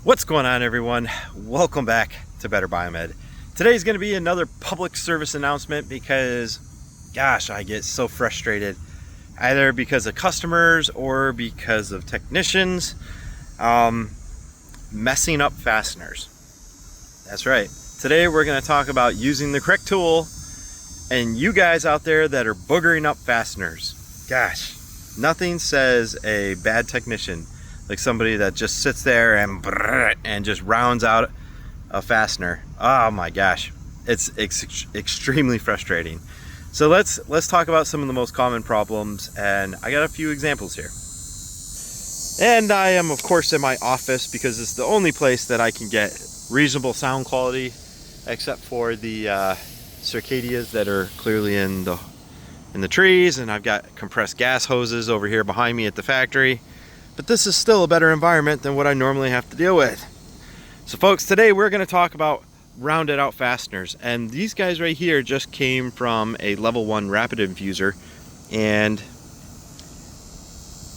What's going on, everyone? Welcome back to Better Biomed. Today's going to be another public service announcement because, gosh, I get so frustrated either because of customers or because of technicians messing up fasteners. That's right. Today we're going to talk about using the correct tool and you guys out there that are boogering up fasteners. Gosh, nothing says a bad technician like somebody that just sits there and just rounds out a fastener. Oh my gosh, it's extremely frustrating. So let's talk about some of the most common problems, and I got a few examples here. And I am of course in my office because it's the only place that I can get reasonable sound quality, except for the circadias that are clearly in the trees, and I've got compressed gas hoses over here behind me at the factory. But this is still a better environment than what I normally have to deal with. So folks, today we're going to talk about rounded out fasteners, and these guys right here just came from a level 1 rapid infuser, and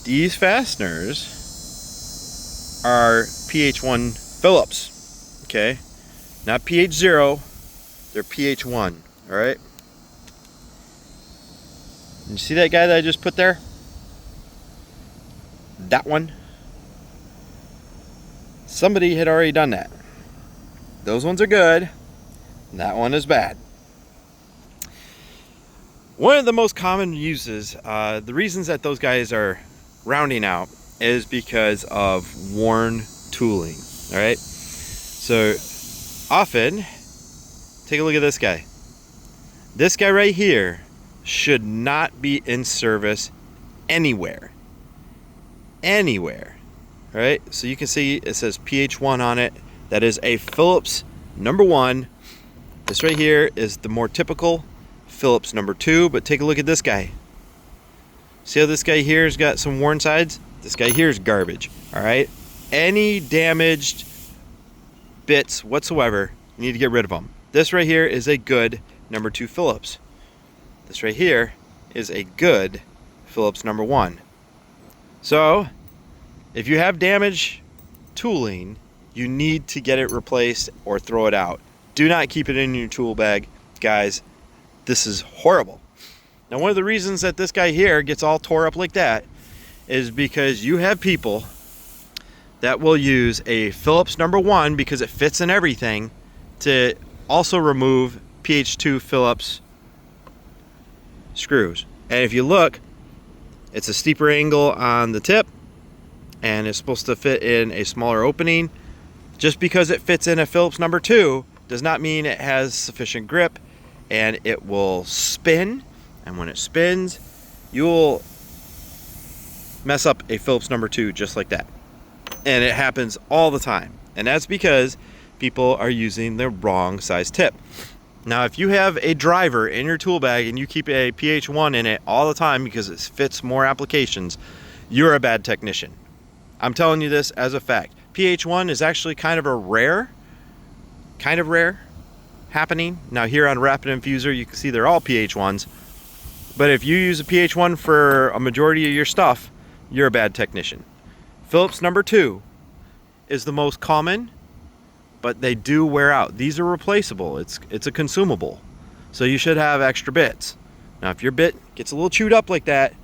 these fasteners are PH1 Phillips, okay? Not PH0, they're PH1, all right? And you see that guy that I just put there? That one, somebody had already done that. Those ones are good, that one is bad. One of the most common uses, the reasons that those guys are rounding out is because of worn tooling. All right, so often, take a look at this guy. This guy right here should not be in service anywhere. Right? So you can see it says PH1 on it. That is a Phillips number 1. This right here is the more typical Phillips number 2, but take a look at this guy. See how this guy here has got some worn sides? This guy here is garbage. All right, any damaged bits whatsoever, you need to get rid of them. This right here is a good number 2 Phillips. This right here is a good Phillips number 1. So, if you have damaged tooling, you need to get it replaced or throw it out. Do not keep it in your tool bag, guys. This is horrible. Now, one of the reasons that this guy here gets all tore up like that is because you have people that will use a Phillips number 1 because it fits in everything to also remove PH2 Phillips screws. And if you look, it's a steeper angle on the tip, and it's supposed to fit in a smaller opening. Just because it fits in a Phillips number 2 does not mean it has sufficient grip, and it will spin. And when it spins, you'll mess up a Phillips number 2 just like that. And it happens all the time. And that's because people are using the wrong size tip. Now, if you have a driver in your tool bag and you keep a PH1 in it all the time because it fits more applications, you're a bad technician. I'm telling you this as a fact. PH1 is actually kind of rare happening. Now, here on Rapid Infuser, you can see they're all PH1s. But if you use a PH1 for a majority of your stuff, you're a bad technician. Phillips number 2 is the most common, but they do wear out. These are replaceable. It's a consumable. So you should have extra bits. Now, if your bit gets a little chewed up like that,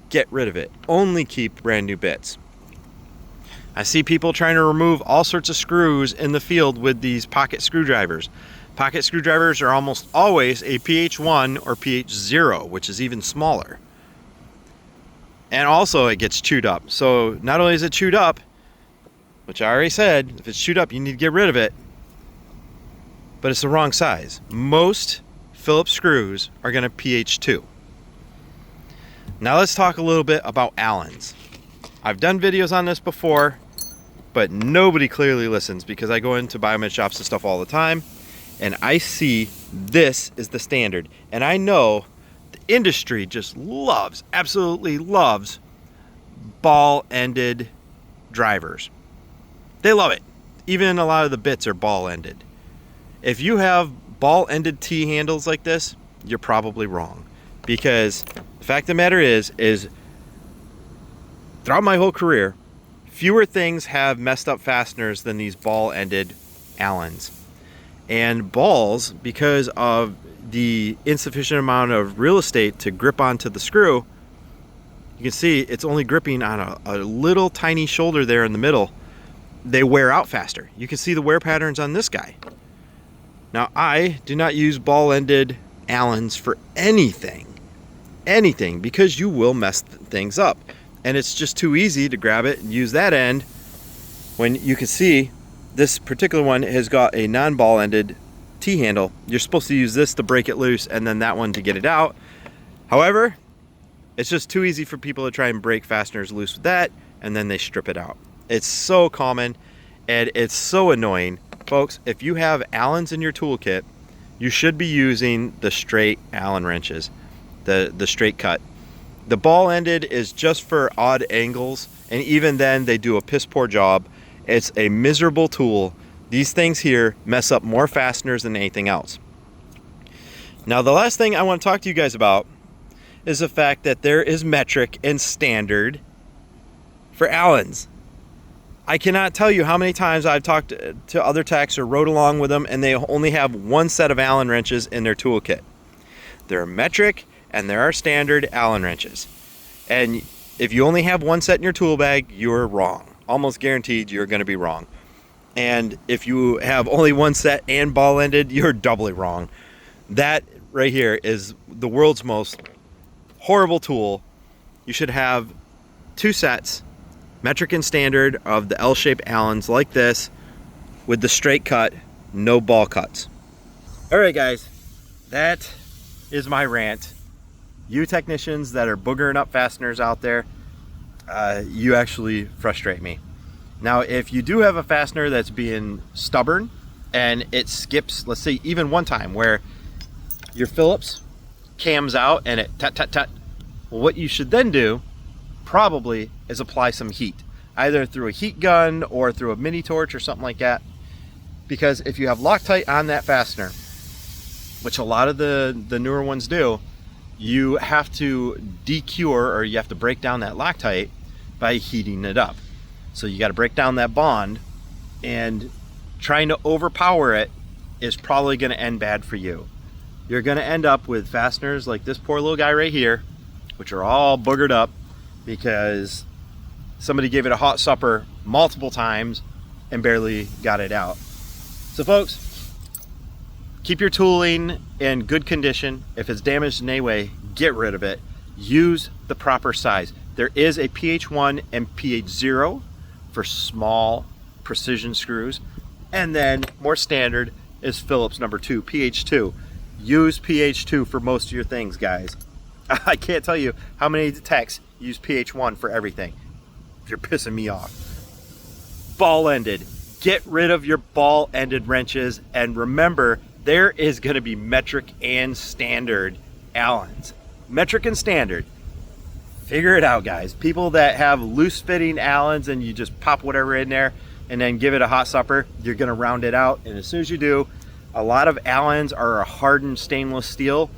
get rid of it. Only keep brand new bits. I see people trying to remove all sorts of screws in the field with these pocket screwdrivers. Pocket screwdrivers are almost always a PH1 or PH0, which is even smaller. And also it gets chewed up. So not only is it chewed up, which I already said, if it's chewed up, you need to get rid of it, but it's the wrong size. Most Phillips screws are going to PH2. Now let's talk a little bit about Allens. I've done videos on this before, but nobody clearly listens because I go into biomed shops and stuff all the time, and I see this is the standard. And I know the industry just absolutely loves ball-ended drivers. They love it. Even a lot of the bits are ball-ended. If you have ball-ended T-handles like this, you're probably wrong. Because the fact of the matter is throughout my whole career, fewer things have messed up fasteners than these ball-ended Allens. And balls, because of the insufficient amount of real estate to grip onto the screw, you can see it's only gripping on a little tiny shoulder there in the middle. They wear out faster. You can see the wear patterns on this guy. Now, I do not use ball-ended Allens for anything, because you will mess things up. And it's just too easy to grab it and use that end when you can see this particular one has got a non-ball ended T-handle. You're supposed to use this to break it loose and then that one to get it out. However, it's just too easy for people to try and break fasteners loose with that, and then they strip it out. It's so common and it's so annoying. Folks, if you have Allens in your toolkit, you should be using the straight Allen wrenches, the straight cut. The ball ended is just for odd angles, and even then they do a piss poor job. It's a miserable tool. These things here mess up more fasteners than anything else. Now, the last thing I want to talk to you guys about is the fact that there is metric and standard for Allens. I cannot tell you how many times I've talked to other techs or rode along with them and they only have one set of Allen wrenches in their toolkit. There are metric and there are standard Allen wrenches. And if you only have one set in your tool bag, you're wrong. Almost guaranteed you're going to be wrong. And if you have only one set and ball ended, you're doubly wrong. That right here is the world's most horrible tool. You should have two sets, metric and standard, of the L-shaped Allens like this with the straight cut, no ball cuts. All right, guys, that is my rant. You technicians that are boogering up fasteners out there, you actually frustrate me. Now, if you do have a fastener that's being stubborn and it skips, let's say even one time where your Phillips cams out and it tut tut tut, well, what you should then do probably is apply some heat, either through a heat gun or through a mini torch or something like that. Because if you have Loctite on that fastener, which a lot of the newer ones do, you have to decure, or you have to break down that Loctite by heating it up. So you got to break down that bond, and trying to overpower it is probably going to end bad for you. You're going to end up with fasteners like this poor little guy right here, which are all boogered up because somebody gave it a hot supper multiple times and barely got it out. So folks, keep your tooling in good condition. If it's damaged in any way, get rid of it. Use the proper size. There is a PH1 and PH0 for small precision screws. And then more standard is Phillips number 2, PH2. Use PH2 for most of your things, guys. I can't tell you how many techs use PH1 for everything. You're pissing me off. Ball-ended. Get rid of your ball-ended wrenches, and remember, there is going to be metric and standard Allens. Metric and standard. Figure it out, guys. People that have loose-fitting Allens and you just pop whatever in there and then give it a hot supper, you're going to round it out. And as soon as you do, a lot of Allens are a hardened stainless steel,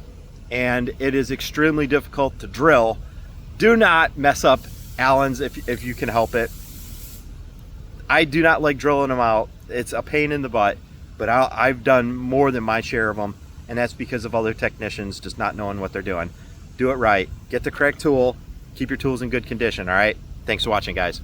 and it is extremely difficult to drill. Do not mess up Allens if you can help it. I do not like drilling them out. It's a pain in the butt, but I've done more than my share of them, and that's because of other technicians just not knowing what they're doing. Do it right. Get the correct tool. Keep your tools in good condition, all right? Thanks for watching, guys.